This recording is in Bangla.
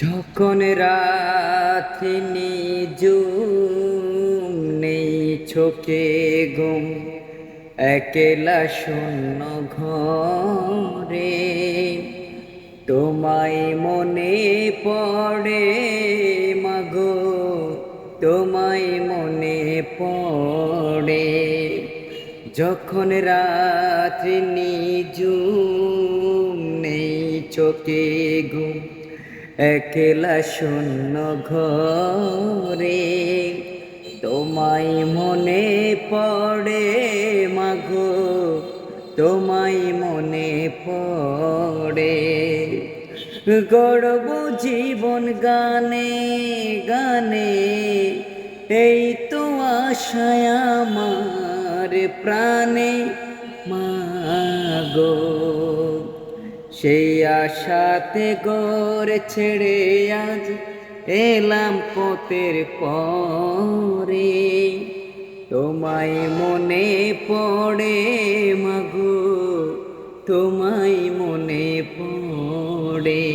যখন রাতে নিজুম নেই চোখে ঘুম, একলা শূন্য ঘরে তোমায় মনে পড়ে মাগো, তোমায় মনে পড়ে। যখন রাত্রি নিজুম নেই চোখে ঘুম, একলা শূন্য ঘরে তোমায় মনে পড়ে মাগো, তোমায় মনে পড়ে। গড়ব জীবন গানে গানে, এই তো আশায় আমার প্রাণে মাগো। সেই আশাতে ঘর ছেড়ে আজ এলাম পথের পরে, তোমায় মনে পড়ে মাগো, তোমায় মনে পড়ে।